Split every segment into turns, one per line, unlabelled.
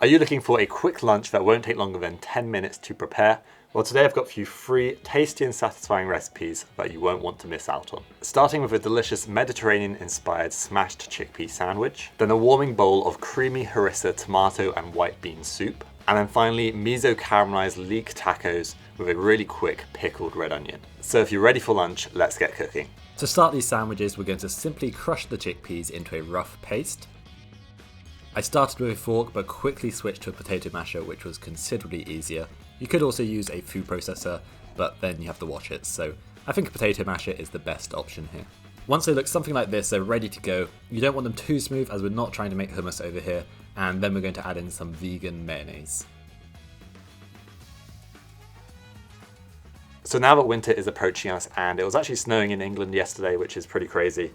Are you looking for a quick lunch that won't take longer than 10 minutes to prepare? Well, today I've got for you 3 tasty and satisfying recipes that you won't want to miss out on. Starting with a delicious Mediterranean-inspired smashed chickpea sandwich, then a warming bowl of creamy harissa tomato and white bean soup, and then finally miso caramelized leek tacos with a really quick pickled red onion. So if you're ready for lunch, let's get cooking. To start these sandwiches, we're going to simply crush the chickpeas into a rough paste. I started with a fork but quickly switched to a potato masher, which was considerably easier. You could also use a food processor, but then you have to wash it, so I think a potato masher is the best option here. Once they look something like this, they're ready to go. You don't want them too smooth as we're not trying to make hummus over here, and then we're going to add in some vegan mayonnaise. So now that winter is approaching us, and it was actually snowing in England yesterday, which is pretty crazy.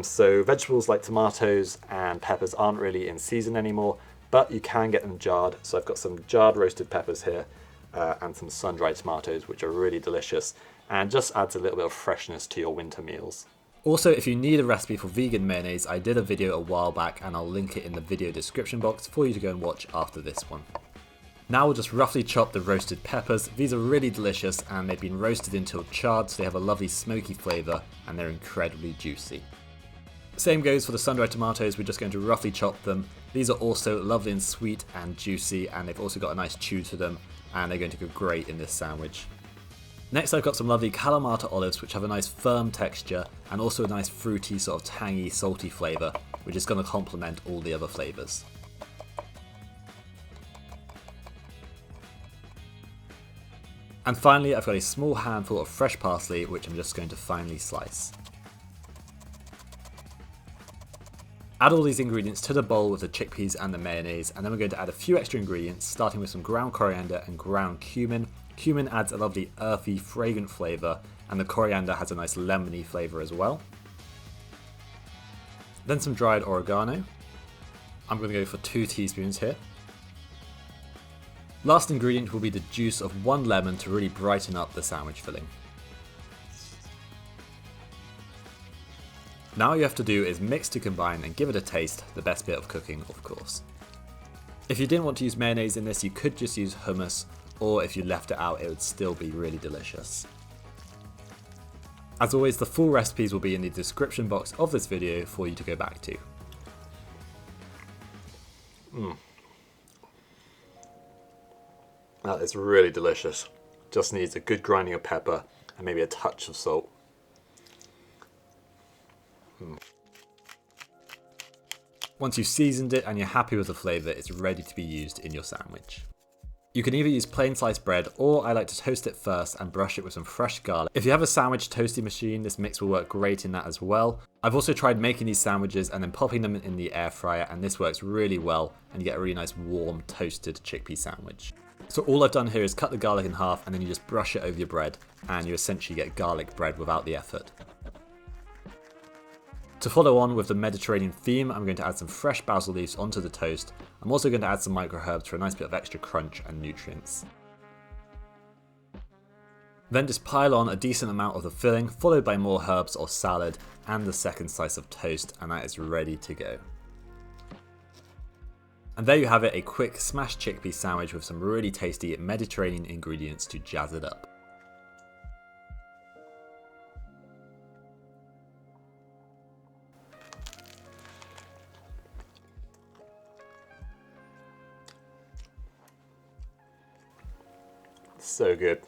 So vegetables like tomatoes and peppers aren't really in season anymore, but you can get them jarred. So I've got some jarred roasted peppers here and some sun-dried tomatoes, which are really delicious and just adds a little bit of freshness to your winter meals. Also, if you need a recipe for vegan mayonnaise, I did a video a while back and I'll link it in the video description box for you to go and watch after this one. Now we'll just roughly chop the roasted peppers. These are really delicious and they've been roasted until charred, so they have a lovely smoky flavour and they're incredibly juicy. Same goes for the sun-dried tomatoes, we're just going to roughly chop them. These are also lovely and sweet and juicy, and they've also got a nice chew to them, and they're going to go great in this sandwich. Next I've got some lovely Kalamata olives, which have a nice firm texture, and also a nice fruity, sort of tangy, salty flavour, which is going to complement all the other flavours. And finally I've got a small handful of fresh parsley, which I'm just going to finely slice. Add all these ingredients to the bowl with the chickpeas and the mayonnaise, and then we're going to add a few extra ingredients, starting with some ground coriander and ground cumin. Cumin adds a lovely earthy, fragrant flavour, and the coriander has a nice lemony flavour as well. Then some dried oregano. I'm going to go for 2 teaspoons here. Last ingredient will be the juice of 1 lemon to really brighten up the sandwich filling. Now all you have to do is mix to combine and give it a taste, the best bit of cooking of course. If you didn't want to use mayonnaise in this, you could just use hummus, or if you left it out it would still be really delicious. As always, the full recipes will be in the description box of this video for you to go back to. That is really delicious. Just needs a good grinding of pepper and maybe a touch of salt. Once you've seasoned it and you're happy with the flavour, it's ready to be used in your sandwich. You can either use plain sliced bread, or I like to toast it first and brush it with some fresh garlic. If you have a sandwich toasting machine, this mix will work great in that as well. I've also tried making these sandwiches and then popping them in the air fryer, and this works really well and you get a really nice warm toasted chickpea sandwich. So all I've done here is cut the garlic in half and then you just brush it over your bread and you essentially get garlic bread without the effort. To follow on with the Mediterranean theme, I'm going to add some fresh basil leaves onto the toast. I'm also going to add some micro herbs for a nice bit of extra crunch and nutrients. Then just pile on a decent amount of the filling, followed by more herbs or salad and the second slice of toast, and that is ready to go. And there you have it, a quick smashed chickpea sandwich with some really tasty Mediterranean ingredients to jazz it up. So good.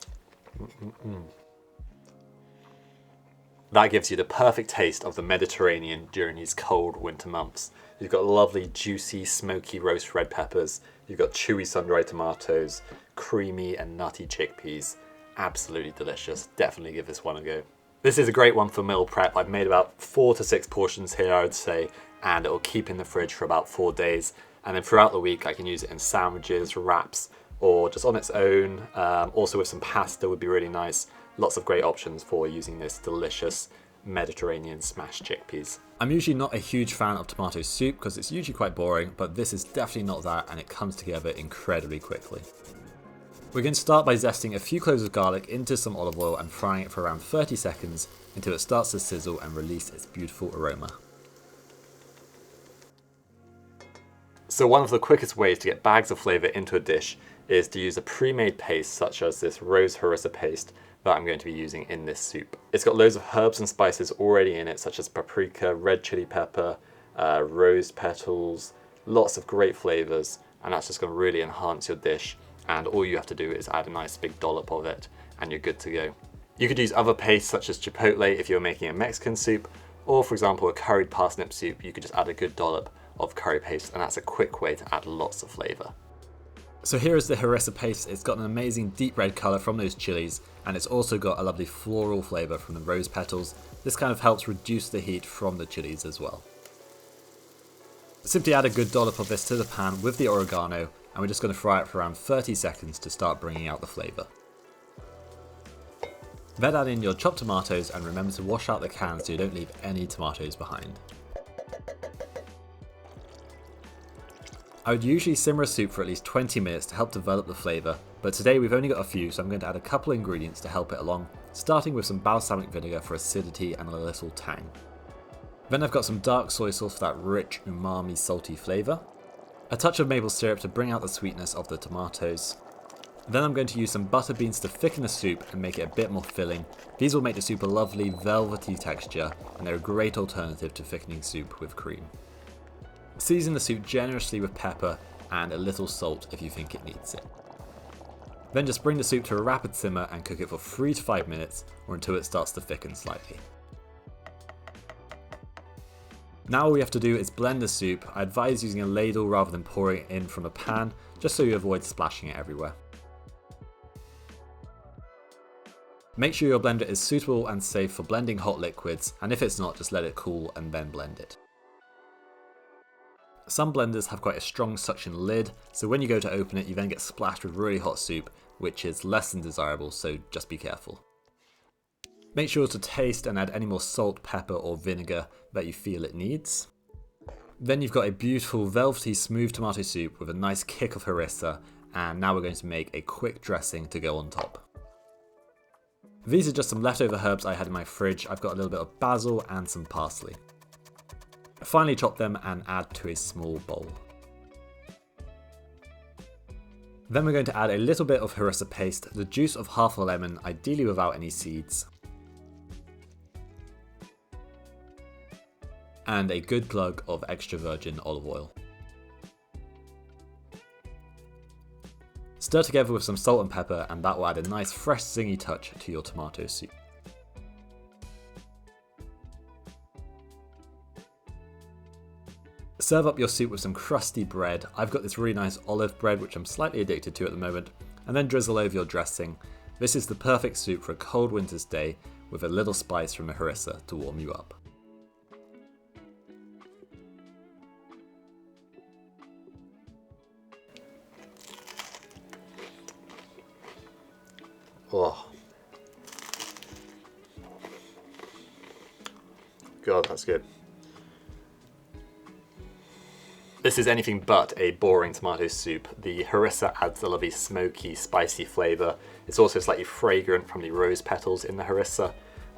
That gives you the perfect taste of the Mediterranean during these cold winter months. You've got lovely, juicy, smoky roast red peppers. You've got chewy sun-dried tomatoes, creamy and nutty chickpeas. Absolutely delicious. Definitely give this one a go. This is a great one for meal prep. I've made about 4 to 6 portions here, I would say, and it will keep in the fridge for about 4 days. And then throughout the week, I can use it in sandwiches, wraps, or just on its own. Also with some pasta would be really nice. Lots of great options for using this delicious Mediterranean smashed chickpeas. I'm usually not a huge fan of tomato soup because it's usually quite boring, but this is definitely not that, and it comes together incredibly quickly. We're going to start by zesting a few cloves of garlic into some olive oil and frying it for around 30 seconds until it starts to sizzle and release its beautiful aroma. So one of the quickest ways to get bags of flavour into a dish is to use a pre-made paste such as this rose harissa paste that I'm going to be using in this soup. It's got loads of herbs and spices already in it, such as paprika, red chili pepper, rose petals, lots of great flavours, and that's just going to really enhance your dish. And all you have to do is add a nice big dollop of it and you're good to go. You could use other pastes such as chipotle if you're making a Mexican soup, or for example a curried parsnip soup, you could just add a good dollop of curry paste, and that's a quick way to add lots of flavour. So here is the harissa paste. It's got an amazing deep red colour from those chilies, and it's also got a lovely floral flavour from the rose petals. This kind of helps reduce the heat from the chilies as well. Simply add a good dollop of this to the pan with the oregano, and we're just going to fry it for around 30 seconds to start bringing out the flavour. Then add in your chopped tomatoes and remember to wash out the cans so you don't leave any tomatoes behind. I would usually simmer a soup for at least 20 minutes to help develop the flavour, but today we've only got a few, so I'm going to add a couple of ingredients to help it along, starting with some balsamic vinegar for acidity and a little tang. Then I've got some dark soy sauce for that rich, umami, salty flavour, a touch of maple syrup to bring out the sweetness of the tomatoes. Then I'm going to use some butter beans to thicken the soup and make it a bit more filling. These will make the soup a lovely velvety texture, and they're a great alternative to thickening soup with cream. Season the soup generously with pepper and a little salt if you think it needs it. Then just bring the soup to a rapid simmer and cook it for 3 to 5 minutes or until it starts to thicken slightly. Now all we have to do is blend the soup. I advise using a ladle rather than pouring it in from a pan, just so you avoid splashing it everywhere. Make sure your blender is suitable and safe for blending hot liquids, and if it's not, just let it cool and then blend it. Some blenders have quite a strong suction lid, so when you go to open it you then get splashed with really hot soup, which is less than desirable, so just be careful. Make sure to taste and add any more salt, pepper or vinegar that you feel it needs. Then you've got a beautiful velvety smooth tomato soup with a nice kick of harissa, and now we're going to make a quick dressing to go on top. These are just some leftover herbs I had in my fridge. I've got a little bit of basil and some parsley. Finally chop them and add to a small bowl. Then we're going to add a little bit of harissa paste, the juice of half a lemon, ideally without any seeds, and a good glug of extra virgin olive oil. Stir together with some salt and pepper, and that will add a nice fresh zingy touch to your tomato soup. Serve up your soup with some crusty bread. I've got this really nice olive bread which I'm slightly addicted to at the moment, and then drizzle over your dressing. This is the perfect soup for a cold winter's day with a little spice from the harissa to warm you up. Oh. God, that's good. This is anything but a boring tomato soup. The harissa adds a lovely smoky, spicy flavour. It's also slightly fragrant from the rose petals in the harissa.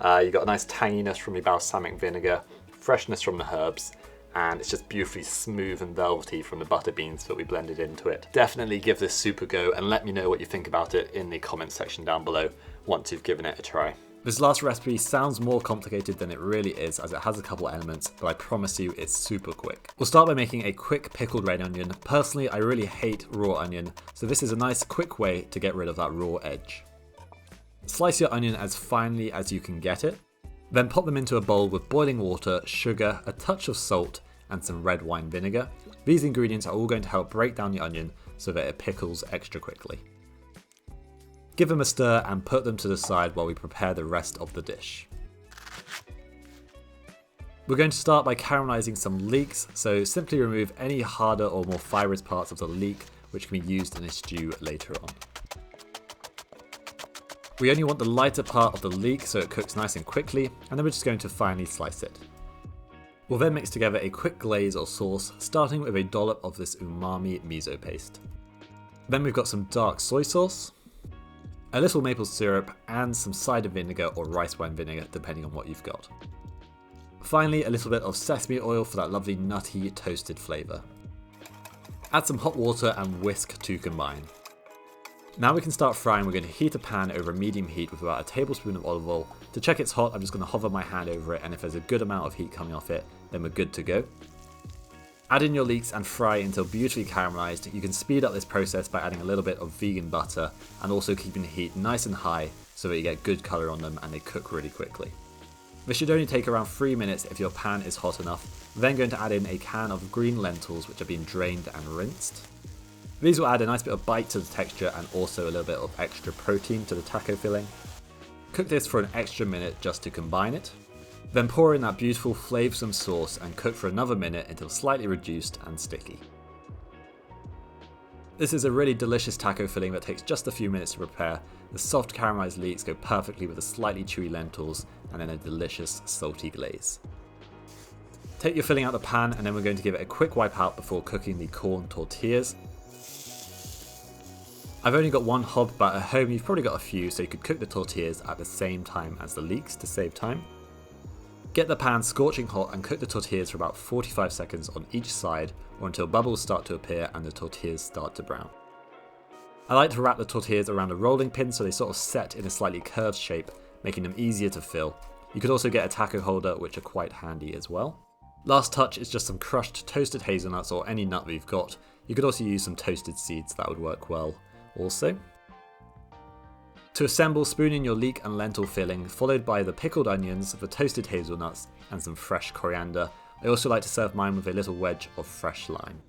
You've got a nice tanginess from the balsamic vinegar, freshness from the herbs, and it's just beautifully smooth and velvety from the butter beans that we blended into it. Definitely give this soup a go and let me know what you think about it in the comments section down below once you've given it a try. This last recipe sounds more complicated than it really is, as it has a couple elements, but I promise you it's super quick. We'll start by making a quick pickled red onion. Personally, I really hate raw onion, so this is a nice quick way to get rid of that raw edge. Slice your onion as finely as you can get it, then pop them into a bowl with boiling water, sugar, a touch of salt, and some red wine vinegar. These ingredients are all going to help break down the onion so that it pickles extra quickly. Give them a stir and put them to the side while we prepare the rest of the dish. We're going to start by caramelizing some leeks, so simply remove any harder or more fibrous parts of the leek which can be used in a stew later on. We only want the lighter part of the leek so it cooks nice and quickly, and then we're just going to finely slice it. We'll then mix together a quick glaze or sauce, starting with a dollop of this umami miso paste. Then we've got some dark soy sauce, a little maple syrup, and some cider vinegar or rice wine vinegar depending on what you've got. Finally, a little bit of sesame oil for that lovely nutty toasted flavour. Add some hot water and whisk to combine. Now we can start frying. We're going to heat a pan over a medium heat with about a tablespoon of olive oil. To check it's hot, I'm just going to hover my hand over it, and if there's a good amount of heat coming off it, then we're good to go. Add in your leeks and fry until beautifully caramelized. You can speed up this process by adding a little bit of vegan butter and also keeping the heat nice and high so that you get good color on them and they cook really quickly. This should only take around 3 minutes if your pan is hot enough. We're then going to add in a can of green lentils which have been drained and rinsed. These will add a nice bit of bite to the texture and also a little bit of extra protein to the taco filling. Cook this for an extra minute just to combine it. Then pour in that beautiful flavoursome sauce and cook for another minute until slightly reduced and sticky. This is a really delicious taco filling that takes just a few minutes to prepare. The soft caramelised leeks go perfectly with the slightly chewy lentils and then a delicious salty glaze. Take your filling out of the pan and then we're going to give it a quick wipe out before cooking the corn tortillas. I've only got one hob, but at home you've probably got a few, so you could cook the tortillas at the same time as the leeks to save time. Get the pan scorching hot and cook the tortillas for about 45 seconds on each side or until bubbles start to appear and the tortillas start to brown. I like to wrap the tortillas around a rolling pin so they sort of set in a slightly curved shape, making them easier to fill. You could also get a taco holder, which are quite handy as well. Last touch is just some crushed toasted hazelnuts or any nut that you've got. You could also use some toasted seeds, that would work well also. To assemble, spoon in your leek and lentil filling, followed by the pickled onions, the toasted hazelnuts, and some fresh coriander. I also like to serve mine with a little wedge of fresh lime.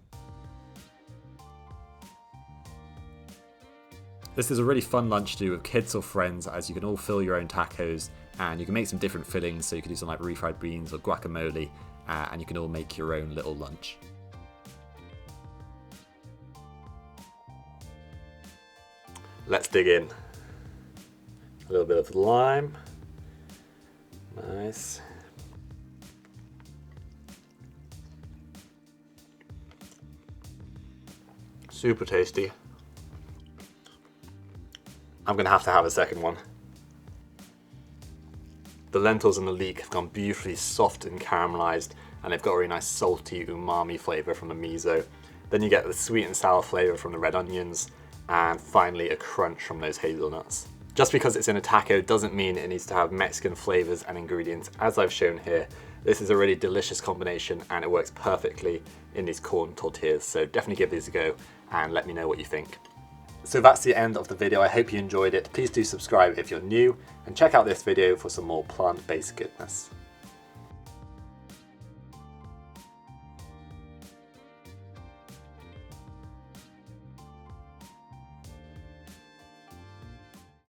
This is a really fun lunch to do with kids or friends, as you can all fill your own tacos and you can make some different fillings, so you can do something like refried beans or guacamole, and you can all make your own little lunch. Let's dig in. A little bit of lime. Nice. Super tasty. I'm gonna have to have a second one. The lentils and the leek have gone beautifully soft and caramelized, and they've got a really nice salty umami flavor from the miso. Then you get the sweet and sour flavor from the red onions, and finally a crunch from those hazelnuts. Just because it's in a taco doesn't mean it needs to have Mexican flavors and ingredients, as I've shown here. This is a really delicious combination and it works perfectly in these corn tortillas, so definitely give these a go and let me know what you think. So that's the end of the video. I hope you enjoyed it. Please do subscribe if you're new and check out this video for some more plant-based goodness.